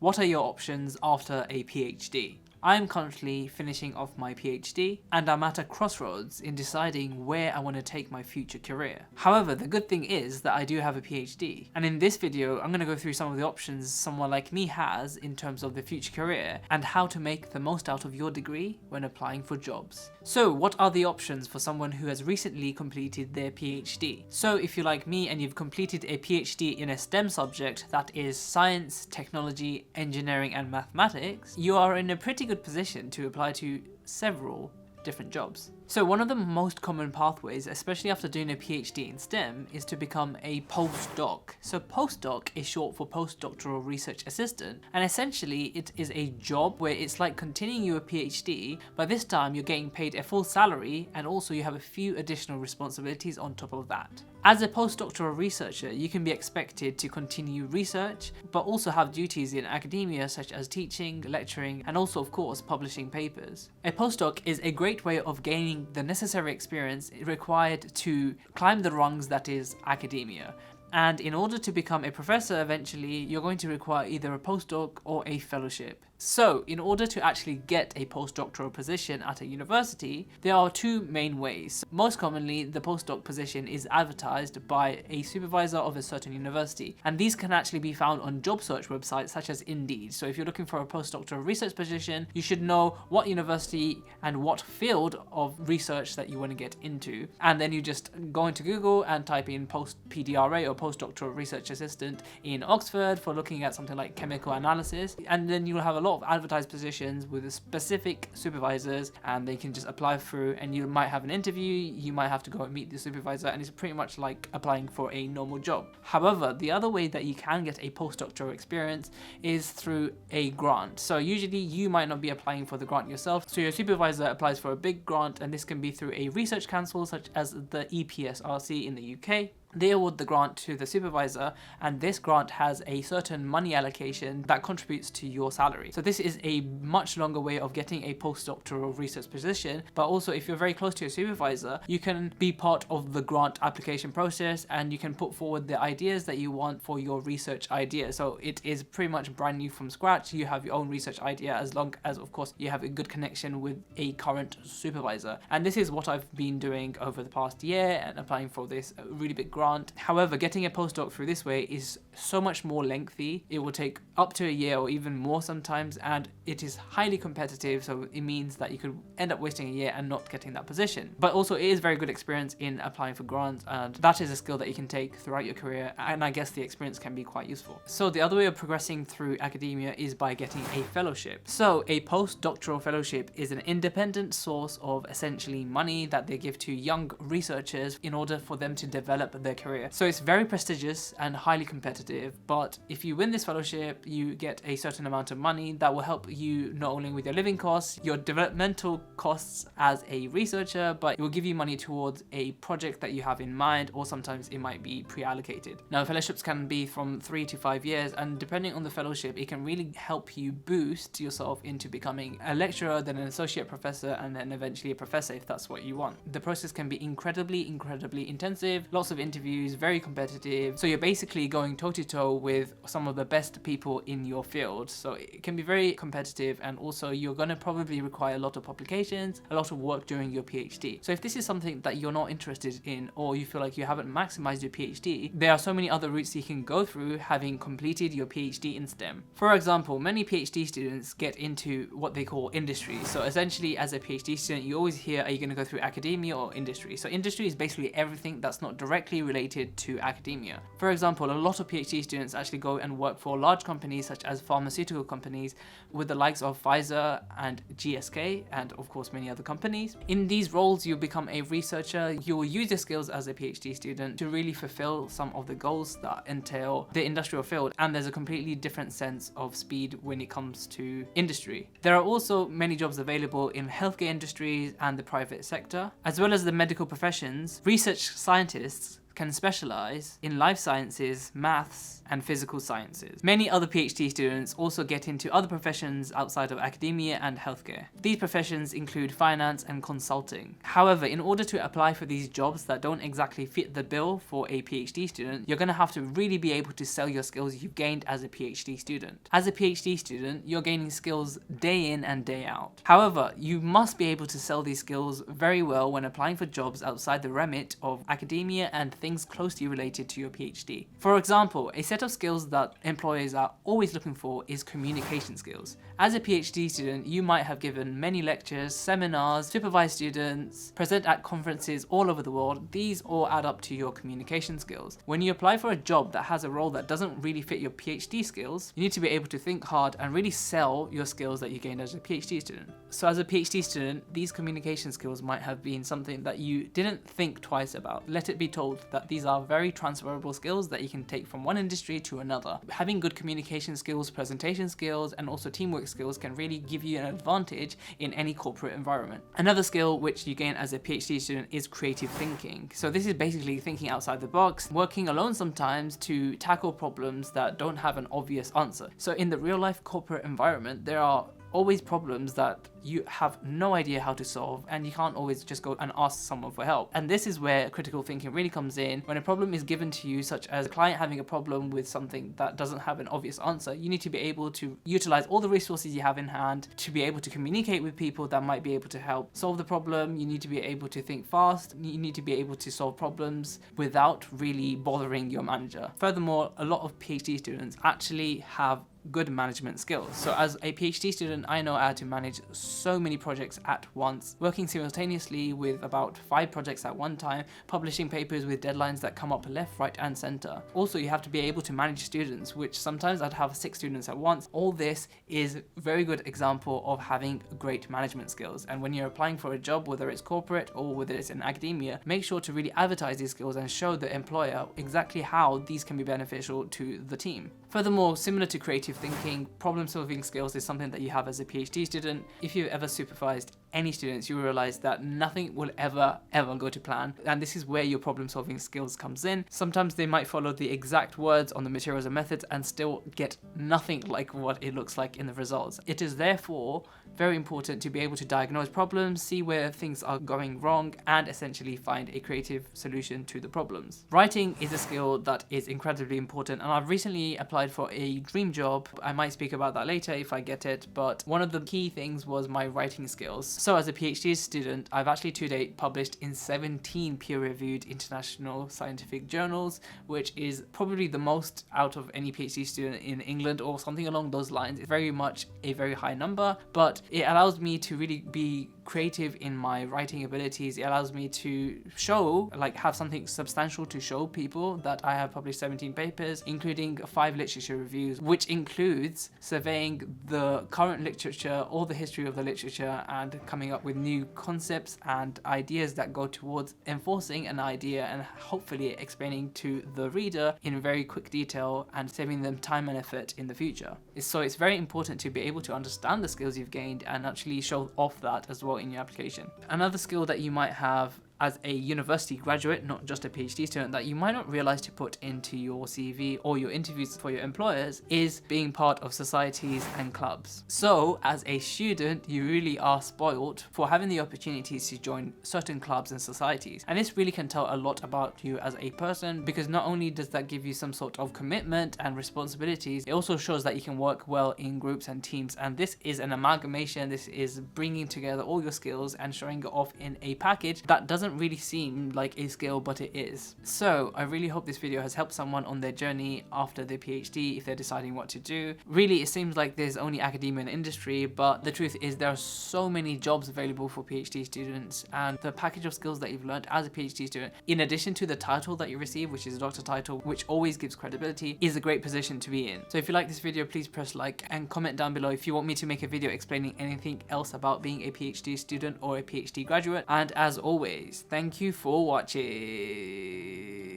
What are your options after a PhD? I'm currently finishing off my PhD and I'm at a crossroads in deciding where I want to take my future career. However, the good thing is that I do have a PhD, and in this video I'm going to go through some of the options someone like me has in terms of the future career and how to make the most out of your degree when applying for jobs. So what are the options for someone who has recently completed their PhD? So if you're like me and you've completed a PhD in a STEM subject, that is science, technology, engineering and mathematics, you are in a pretty good position to apply to several different jobs. So one of the most common pathways, especially after doing a PhD in STEM, is to become a postdoc. So postdoc is short for postdoctoral research assistant, and essentially it is a job where it's like continuing your PhD, but this time you're getting paid a full salary and also you have a few additional responsibilities on top of that. As a postdoctoral researcher, you can be expected to continue research, but also have duties in academia such as teaching, lecturing, and also of course publishing papers. A postdoc is a great way of gaining the necessary experience required to climb the rungs that is academia. And in order to become a professor eventually, you're going to require either a postdoc or a fellowship. So in order to actually get a postdoctoral position at a university, there are two main ways. Most commonly, the postdoc position is advertised by a supervisor of a certain university, and these can actually be found on job search websites such as Indeed. So if you're looking for a postdoctoral research position, you should know what university and what field of research that you want to get into, and then you just go into Google and type in PDRA or postdoctoral research assistant in Oxford for looking at something like chemical analysis, and then you'll have a lot of advertised positions with specific supervisors, and they can just apply through, and you might have an interview, you might have to go and meet the supervisor, and it's pretty much like applying for a normal job. However, the other way that you can get a postdoctoral experience is through a grant. So usually you might not be applying for the grant yourself, so your supervisor applies for a big grant, and this can be through a research council such as the EPSRC in the UK. They award the grant to the supervisor, and this grant has a certain money allocation that contributes to your salary. So this is a much longer way of getting a postdoctoral research position, but also if you're very close to your supervisor, you can be part of the grant application process and you can put forward the ideas that you want for your research idea. So it is pretty much brand new from scratch. You have your own research idea, as long as of course you have a good connection with a current supervisor. And this is what I've been doing over the past year and applying for this really big grant. However, getting a postdoc through this way is so much more lengthy. It will take up to a year or even more sometimes, and it is highly competitive, so it means that you could end up wasting a year and not getting that position. But also it is very good experience in applying for grants, and that is a skill that you can take throughout your career, and I guess the experience can be quite useful. So the other way of progressing through academia is by getting a fellowship. So a postdoctoral fellowship is an independent source of essentially money that they give to young researchers in order for them to develop their career. So it's very prestigious and highly competitive, but if you win this fellowship, you get a certain amount of money that will help you not only with your living costs, your developmental costs as a researcher, but it will give you money towards a project that you have in mind, or sometimes it might be pre-allocated. Now, fellowships can be from 3 to 5 years, and depending on the fellowship, it can really help you boost yourself into becoming a lecturer, then an associate professor, and then eventually a professor if that's what you want. The process can be incredibly intensive, lots of interviews, very competitive, so you're basically going toe-to-toe with some of the best people in your field. So it can be very competitive, and also you're going to probably require a lot of publications, a lot of work during your PhD. So if this is something that you're not interested in, or you feel like you haven't maximized your PhD, there are so many other routes you can go through having completed your PhD in STEM. For example, many PhD students get into what they call industry. So essentially, as a PhD student, you always hear, are you going to go through academia or industry? So industry is basically everything that's not directly related to academia. For example, a lot of PhD students actually go and work for large companies such as pharmaceutical companies with the likes of Pfizer and GSK, and of course many other companies. In these roles, you become a researcher. You will use your skills as a PhD student to really fulfill some of the goals that entail the industrial field, and there's a completely different sense of speed when it comes to industry. There are also many jobs available in healthcare industries and the private sector, as well as the medical professions. Research scientists can specialize in life sciences, maths, and physical sciences. Many other PhD students also get into other professions outside of academia and healthcare. These professions include finance and consulting. However, in order to apply for these jobs that don't exactly fit the bill for a PhD student, you're going to have to really be able to sell your skills you've gained as a PhD student. As a PhD student, you're gaining skills day in and day out. However, you must be able to sell these skills very well when applying for jobs outside the remit of academia and things closely related to your PhD. For example, a set of skills that employers are always looking for is communication skills. As a PhD student, you might have given many lectures, seminars, supervised students, present at conferences all over the world. These all add up to your communication skills. When you apply for a job that has a role that doesn't really fit your PhD skills, you need to be able to think hard and really sell your skills that you gained as a PhD student. So as a PhD student, these communication skills might have been something that you didn't think twice about. Let it be told that these are very transferable skills that you can take from one industry to another. Having good communication skills, presentation skills, and also teamwork skills can really give you an advantage in any corporate environment. Another skill which you gain as a PhD student is creative thinking. So this is basically thinking outside the box, working alone sometimes to tackle problems that don't have an obvious answer. So in the real life corporate environment, there are always problems that you have no idea how to solve, and you can't always just go and ask someone for help. And this is where critical thinking really comes in. When a problem is given to you, such as a client having a problem with something that doesn't have an obvious answer, you need to be able to utilize all the resources you have in hand to be able to communicate with people that might be able to help solve the problem. You need to be able to think fast. You need to be able to solve problems without really bothering your manager. Furthermore, a lot of PhD students actually have good management skills. So as a PhD student, I know how to manage so many projects at once, working simultaneously with about 5 projects at one time, publishing papers with deadlines that come up left, right, and center. Also, you have to be able to manage students, which sometimes I'd have 6 students at once. All this is a very good example of having great management skills. And when you're applying for a job, whether it's corporate or whether it's in academia, make sure to really advertise these skills and show the employer exactly how these can be beneficial to the team. Furthermore, similar to creative thinking, problem-solving skills is something that you have as a PhD student. If you've ever supervised any students, you will realize that nothing will ever go to plan, and this is where your problem-solving skills comes in. Sometimes they might follow the exact words on the materials and methods and still get nothing like what it looks like in the results. It is therefore very important to be able to diagnose problems, see where things are going wrong, and essentially find a creative solution to the problems. Writing is a skill that is incredibly important, and I've recently applied for a dream job. I might speak about that later if I get it, but one of the key things was my writing skills. So as a PhD student, I've actually to date published in 17 peer-reviewed international scientific journals, which is probably the most out of any PhD student in England or something along those lines. It's very much a very high number, but it allows me to really be creative in my writing abilities. It allows me to show, have something substantial to show people that I have published 17 papers, including 5 literature reviews, which includes surveying the current literature, all the history of the literature, and coming up with new concepts and ideas that go towards enforcing an idea and hopefully explaining to the reader in very quick detail and saving them time and effort in the future. So it's very important to be able to understand the skills you've gained and actually show off that as well in your application. Another skill that you might have as a university graduate, not just a PhD student, that you might not realize to put into your CV or your interviews for your employers is being part of societies and clubs. So as a student, you really are spoiled for having the opportunities to join certain clubs and societies. And this really can tell a lot about you as a person, because not only does that give you some sort of commitment and responsibilities, it also shows that you can work well in groups and teams. And this is an amalgamation. This is bringing together all your skills and showing it off in a package that doesn't really seem like a skill, but it is. So I really hope this video has helped someone on their journey after their PhD if they're deciding what to do. Really, it seems like there's only academia and industry, but the truth is there are so many jobs available for PhD students, and the package of skills that you've learned as a PhD student, in addition to the title that you receive, which is a doctor title, which always gives credibility, is a great position to be in. So if you like this video, please press like and comment down below if you want me to make a video explaining anything else about being a PhD student or a PhD graduate. And as always, thank you for watching.